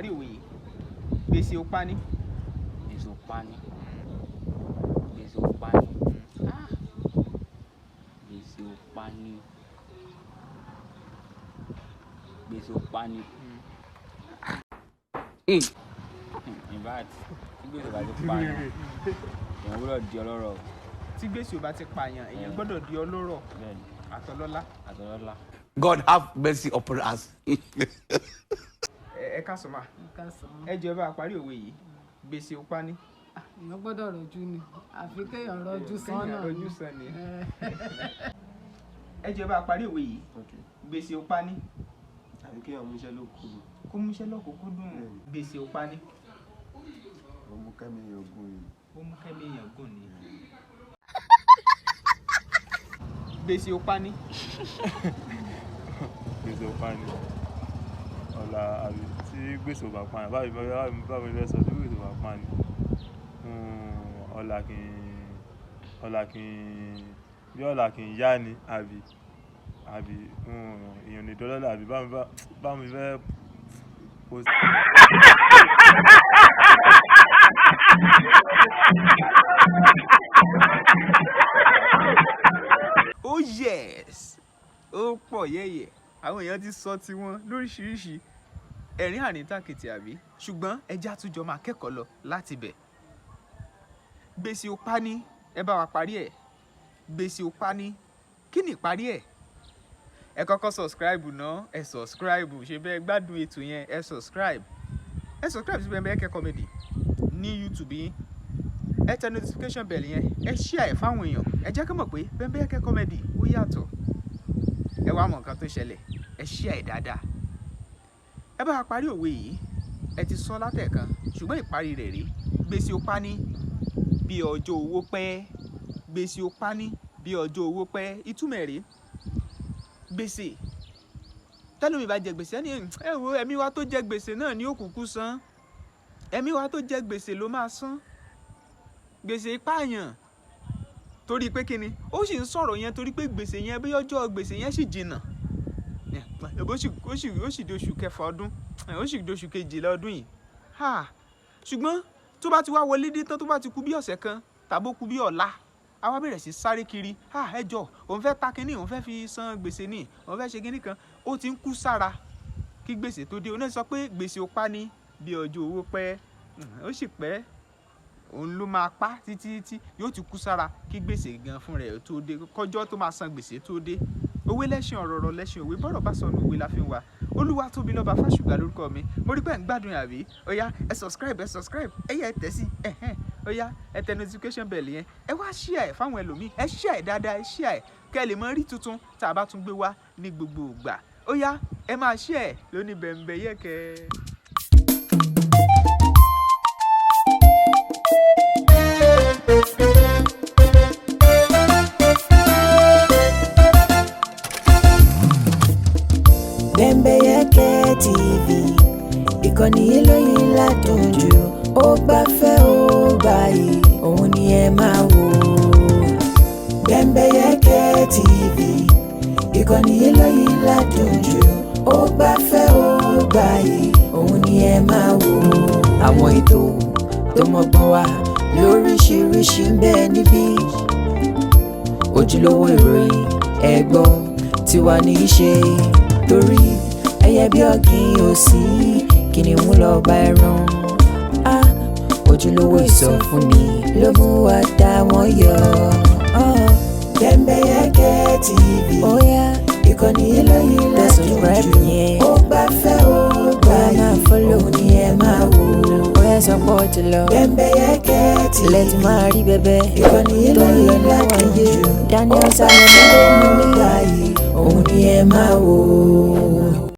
Parí òwe yìí. Gbèsè ó pani. Gbèsè ó pani. Gbèsè ó pani. Gbèsè ó pani. Gbèsè ó pani. In fact, tí gbèsè bá ti pààyàn, èèyàn gbọ́dọ̀ di ọlọ́rọ̀. Tí gbèsè ò bá ti pààyàn, èèyàn gbọ́dọ̀ di ọlọ́rọ̀. Àtọlọ́lá. Àtọlọ́lá. God have mercy upon us. Ẹ ká sọ ma. Ẹ jẹ́ bá parí òwe yìí. Gbèsè ó pani. Èèyàn gbọ́dọ̀ rọjú ni. Àfi kéèyàn rọjú sán náà. Rọjú sán ni. Ẹ jẹ́ bá parí òwe yìí. Gbèsè ó pani. Àbí kéèyàn múṣẹ́ lókùnkúndùn. Kó múṣẹ́ lókùnkúndùn. Gbèsè ó pani. Ó mú kẹ́mi èèyàn gùn ni. Ó mú kẹ́mi èèyàn gùn ni. Gbèsè ó pani. Gbèsè ó pani. Ọ̀la àbí tí gbèsè ò bá pani. Báwo ni fẹ́ sọ tí gbèsè ò bá pani? Ọ̀la kì í yá ni àbí èèyàn ní dọ́là àbí báwo ni fẹ́ post. Oh yes, ó pọ̀ yẹ́yẹ́. Àwọn èèyàn ti sọ tiwọn lóríṣiríṣi. Ẹ̀rín àríntàkìtì àbí? Ṣùgbọ́n ẹja àtúnjọ máa kẹ́kọ̀ọ́ lọ láti bẹ̀. Gbèsè ó pani. Ẹ bá wa parí ẹ̀. Gbèsè ó pani. Kí ni ìparí ẹ̀? Ẹ kọ́kọ́ subscribe náà. Ẹ subscribe. Ṣé bẹ́ẹ̀ gbádùn ètò yẹn? Ẹ subscribe. Ẹ subscribe sí Bembeyeke Comedy ní YouTube yín. Ẹ tẹ notification bell yẹn. Ẹ share ẹ̀ fáwọn èèyàn. Ẹ jẹ́ kí wọ́n mọ̀ pé Bembeyeke Comedy ó yàtọ̀. Ẹ wá mọ̀ nǹkan tó ṣẹlẹ̀. Ẹ share ẹ̀ dáadáa. Ẹ bá wa parí òwe yìí. Ẹ ti sọ látẹ̀kan. Ṣùgbọ́n ìparí rẹ̀ rí. Gbèsè ó pani bí ọjọ́ owó pẹ́. Gbèsè ó pani bí ọjọ́ owó pẹ́. Ìtumọ̀ rẹ̀ gbèsè. Tẹ́lómi bá jẹ gbèsè ẹni ẹ wo ẹ̀mí wa tó jẹ gbèsè náà ní òkùnkùn san. Ẹ̀mí wa tó jẹ gbèsè ló máa san. Gbèsè pààyàn. Torí pé kíni? Ó sì ń sọ̀rọ̀ yẹn torí pé gbèsè yẹn bí ọjọ́ gbèsè yẹn sì jìnnà. Ó sì di oṣù kẹfà ọdún. Ó sì di oṣù kejìlá ọdún yìí. Ṣùgbọ́n tó bá ti wá wọlé dé tán tó bá ti kú bí ọ̀sẹ̀ kan tàbí ó kú bí ọ̀la. A wá bẹ̀rẹ̀ sí sáré kiri. Ẹ jọ̀ọ́, òun fẹ́ ta kínní, òun fẹ́ fi san gbèsè ní, òun fẹ́ ṣe kínní kan. Ó ti ń kú sára kí gbèsè tó dé. Ó náà sọ pé gbèsè ó pani bí ọjọ́ owó pẹ́. Ó sì pẹ́. Òun ló máa pa títí yóò ti kú sára kí gbèsè gan fún rẹ̀ tó dé. Kọjọ́ tó máa san gbèsè tó dé. Òwe lẹ́ṣin ọ̀rọ̀ lẹ́ṣin òwe. Bọ́rọ̀ bá sọnù òwe la fi ń wa. Olúwatóbilọ́ba Fásùgbà lórúkọ mi. Mo rí pé ń gbádùn àbí? Ó yá, ẹ subscribe. Ẹ yẹ ẹ tẹ̀ sí. Ó yá, ẹ tẹ notification bell yẹn. Ẹ wá share ẹ̀ fáwọn ẹlòmíì. Ẹ share ẹ̀ dáadáa, ẹ share ẹ̀. Kẹ́ ẹ lè mọ rí tuntun tá a bá tún gbé wá ní gbogbo ìgbà. Ó yá, ẹ máa share ẹ̀ lóní Bembeyeke. Bembeyeke TV, ìkànnì eléyìí ládùn jù, ó gbafẹ́ ó gbayì, òun ni ẹ máa wò. Bembeyeke TV, ìkànnì eléyìí ládùn jù, ó gbafẹ́ ó gbayì, òun ni ẹ máa wò. Àwọn ètò tó mọ́gbọ́n wá lóríṣiríṣi ń bẹ níbí. Ojúlówó ìròyìn ẹ gbọ́ tiwa ní í ṣe. Torí ẹyẹ bí ọ̀gìn ò sí, kìnìún lọ bá ẹran. Ojúlówó ìsọfúnni ló mú wa dá wọn yọ. Bembeyeke TV, ìkànnì eléyìí ládùn jù, ó gbafẹ́ ó gbayì, òun ni ẹ máa wò. Support lọ Bembeyeke TV, lẹ́tí máa rí bẹ́bẹ́ ìkànnì eléyìí ládùn jù, Daniel Salomon ló mú gbayì, òun ni ẹ máa wò.